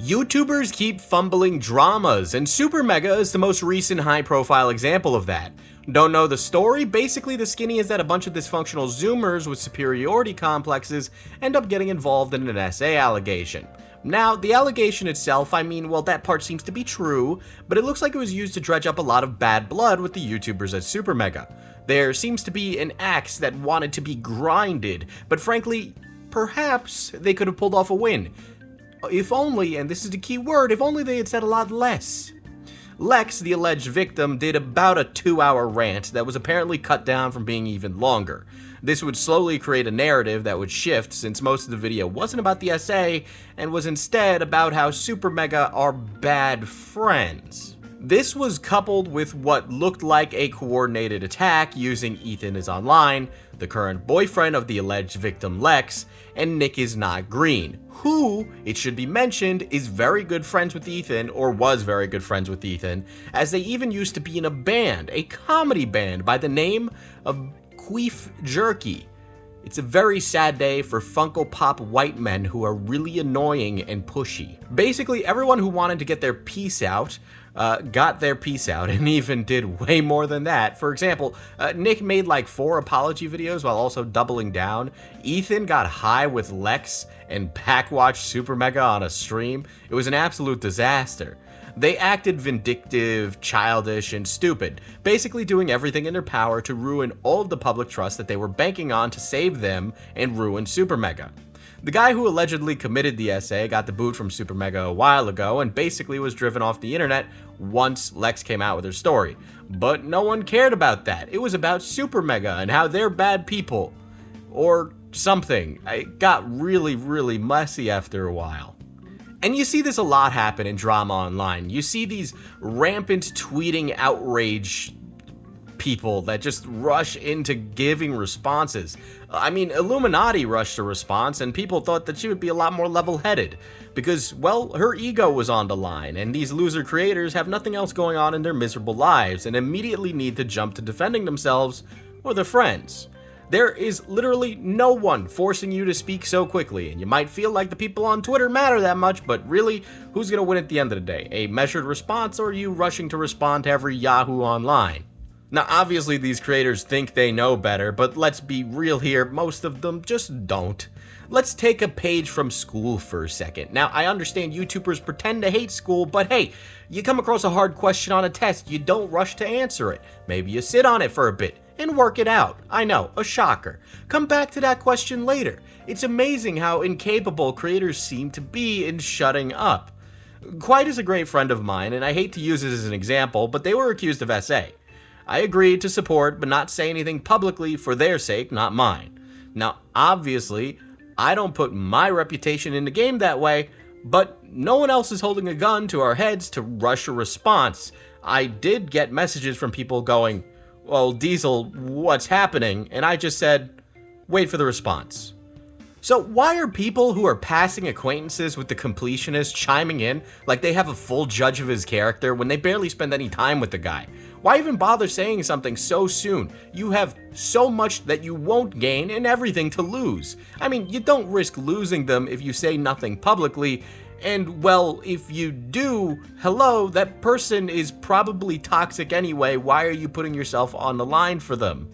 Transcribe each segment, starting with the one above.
YouTubers keep fumbling dramas, and SuperMega is the most recent high-profile example of that. Don't know the story? Basically, the skinny is that a bunch of dysfunctional Zoomers with superiority complexes end up getting involved in an SA allegation. Now, the allegation itself, I mean, well, that part seems to be true, but it looks like it was used to dredge up a lot of bad blood with the YouTubers at SuperMega. There seems to be an axe that wanted to be grinded, but frankly, perhaps they could have pulled off a win. If only, and this is the key word, if only they had said a lot less. Lex, the alleged victim, did about a 2-hour rant that was apparently cut down from being even longer. This would slowly create a narrative that would shift, since most of the video wasn't about the SA and was instead about how SuperMega are bad friends. This was coupled with what looked like a coordinated attack using EthanIsOnline, the current boyfriend of the alleged victim Lex, and Nick is not green, who, it should be mentioned, is very good friends with Ethan, or was very good friends with Ethan, as they even used to be in a band, a comedy band by the name of Queef Jerky. It's a very sad day for Funko Pop white men who are really annoying and pushy. Basically, everyone who wanted to get their piece out got their piece out, and even did way more than that. For example, Nick made like 4 apology videos while also doubling down. Ethan got high with Lex and pack-watched SuperMega on a stream. It was an absolute disaster. They acted vindictive, childish, and stupid, basically doing everything in their power to ruin all of the public trust that they were banking on to save them and ruin SuperMega. The guy who allegedly committed the SA got the boot from SuperMega a while ago and basically was driven off the internet once Lex came out with her story. But no one cared about that. It was about SuperMega and how they're bad people. Or something. It got really, really messy after a while. And you see this a lot happen in drama online. You see these rampant tweeting outrage people that just rush into giving responses. I mean, Illuminati rushed a response and people thought that she would be a lot more level-headed because, well, her ego was on the line, and these loser creators have nothing else going on in their miserable lives and immediately need to jump to defending themselves or their friends. There is literally no one forcing you to speak so quickly, and you might feel like the people on Twitter matter that much, but really, who's gonna win at the end of the day? A measured response, or you rushing to respond to every Yahoo online? Now, obviously, these creators think they know better, but let's be real here, most of them just don't. Let's take a page from school for a second. Now, I understand YouTubers pretend to hate school, but hey, you come across a hard question on a test, you don't rush to answer it. Maybe you sit on it for a bit and work it out. I know, a shocker. Come back to that question later. It's amazing how incapable creators seem to be in shutting up. Quiet is a great friend of mine, and I hate to use it as an example, but they were accused of SA. I agreed to support but not say anything publicly for their sake, not mine. Now, obviously, I don't put my reputation in the game that way, but no one else is holding a gun to our heads to rush a response. I did get messages from people going, "Well, Diesel, what's happening?" And I just said, wait for the response. So why are people who are passing acquaintances with the completionist chiming in like they have a full judge of his character when they barely spend any time with the guy? Why even bother saying something so soon? You have so much that you won't gain and everything to lose. I mean, you don't risk losing them if you say nothing publicly, and well, if you do, hello, that person is probably toxic anyway. Why are you putting yourself on the line for them?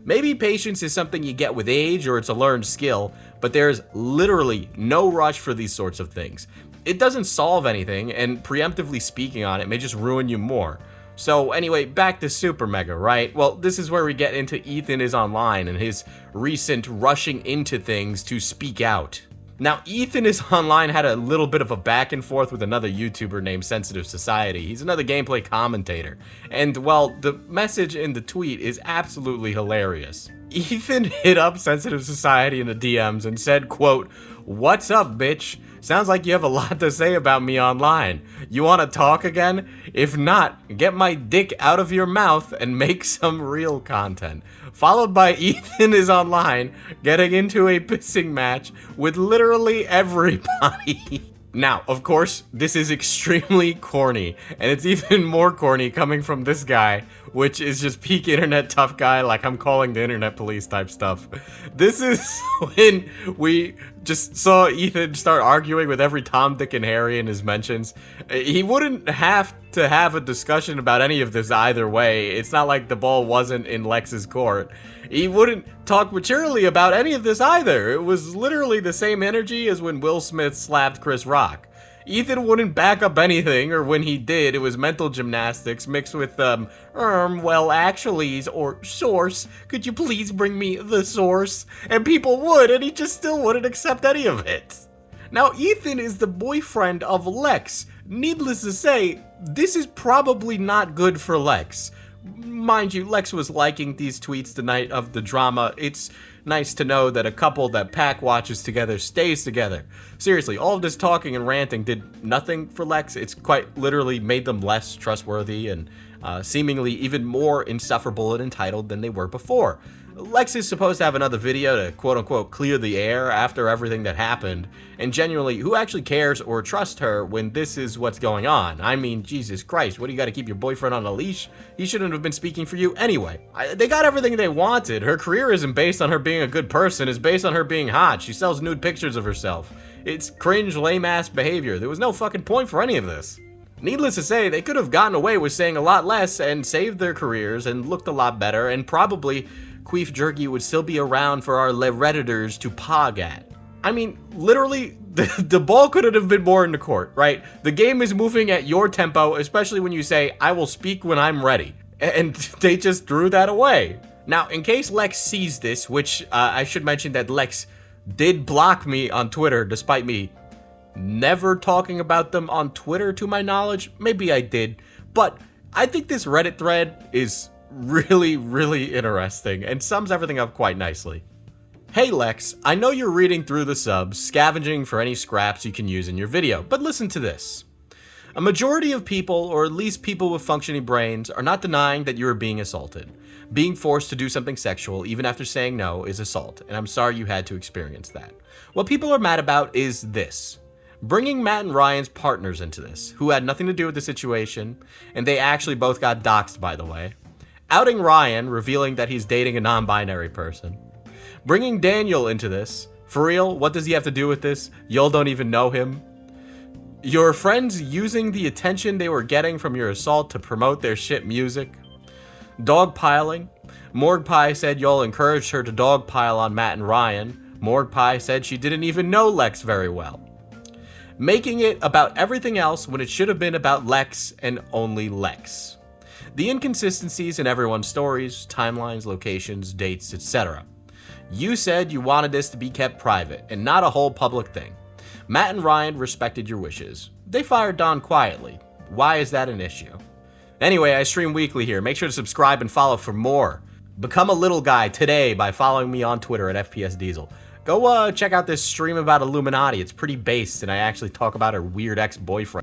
Maybe patience is something you get with age or it's a learned skill, but there's literally no rush for these sorts of things. It doesn't solve anything, and preemptively speaking on it may just ruin you more. So anyway, back to SuperMega, right? Well, this is where we get into EthanIsOnline and his recent rushing into things to speak out. Now, EthanIsOnline had a little bit of a back and forth with another YouTuber named Sensitive Society. He's another gameplay commentator. And, well, the message in the tweet is absolutely hilarious. Ethan hit up Sensitive Society in the DMs and said, quote, "What's up, bitch? Sounds like you have a lot to say about me online. You want to talk again? If not, get my dick out of your mouth and make some real content." Followed by EthanIsOnline getting into a pissing match with literally everybody. Now, of course, this is extremely corny, and it's even more corny coming from this guy which is just peak internet tough guy, like I'm calling the internet police type stuff. This is when we just saw Ethan start arguing with every Tom, Dick, and Harry in his mentions. He wouldn't have to have a discussion about any of this either way. It's not like the ball wasn't in Lex's court. He wouldn't talk maturely about any of this either. It was literally the same energy as when Will Smith slapped Chris Rock. Ethan wouldn't back up anything, or when he did, it was mental gymnastics mixed with, well, actuallys, or source. Could you please bring me the source? And people would, and he just still wouldn't accept any of it. Now, Ethan is the boyfriend of Lex. Needless to say, this is probably not good for Lex. Mind you, Lex was liking these tweets the night of the drama. It's nice to know that a couple that Pac watches together stays together. Seriously, all of this talking and ranting did nothing for Lex. It's quite literally made them less trustworthy and seemingly even more insufferable and entitled than they were before. Lex is supposed to have another video to quote-unquote clear the air after everything that happened, and genuinely, who actually cares or trusts her when this is what's going on? I mean, Jesus Christ, what do you gotta keep your boyfriend on a leash? He shouldn't have been speaking for you anyway. They got everything they wanted. Her career isn't based on her being a good person, it's based on her being hot. She sells nude pictures of herself. It's cringe, lame-ass behavior. There was no fucking point for any of this. Needless to say, they could have gotten away with saying a lot less and saved their careers and looked a lot better, and probably Queef Jerky would still be around for our Redditors to pog at. I mean, literally, the ball couldn't have been more in the court, right? The game is moving at your tempo, especially when you say, I will speak when I'm ready. And they just threw that away. Now, in case Lex sees this, which I should mention that Lex did block me on Twitter, despite me never talking about them on Twitter to my knowledge. Maybe I did, but I think this Reddit thread is really interesting and sums everything up quite nicely. Hey Lex, I know you're reading through the subs, scavenging for any scraps you can use in your video, but listen to this. A majority of people, or at least people with functioning brains, are not denying that you are being assaulted. Being forced to do something sexual, even after saying no, is assault, and I'm sorry you had to experience that. What people are mad about is this. Bringing Matt and Ryan's partners into this, who had nothing to do with the situation, and they actually both got doxxed, by the way. Outing Ryan, revealing that he's dating a non-binary person. Bringing Daniel into this. For real, what does he have to do with this? Y'all don't even know him. Your friends using the attention they were getting from your assault to promote their shit music. Dogpiling. Morgue Pie said y'all encouraged her to dogpile on Matt and Ryan. Morgue Pie said she didn't even know Lex very well. Making it about everything else when it should have been about Lex and only Lex. The inconsistencies in everyone's stories, timelines, locations, dates, etc. You said you wanted this to be kept private and not a whole public thing. Matt and Ryan respected your wishes. They fired Don quietly. Why is that an issue? Anyway, I stream weekly here. Make sure to subscribe and follow for more. Become a little guy today by following me on Twitter at FPS Diesel. Go check out this stream about Illuminati. It's pretty based, and I actually talk about her weird ex-boyfriend.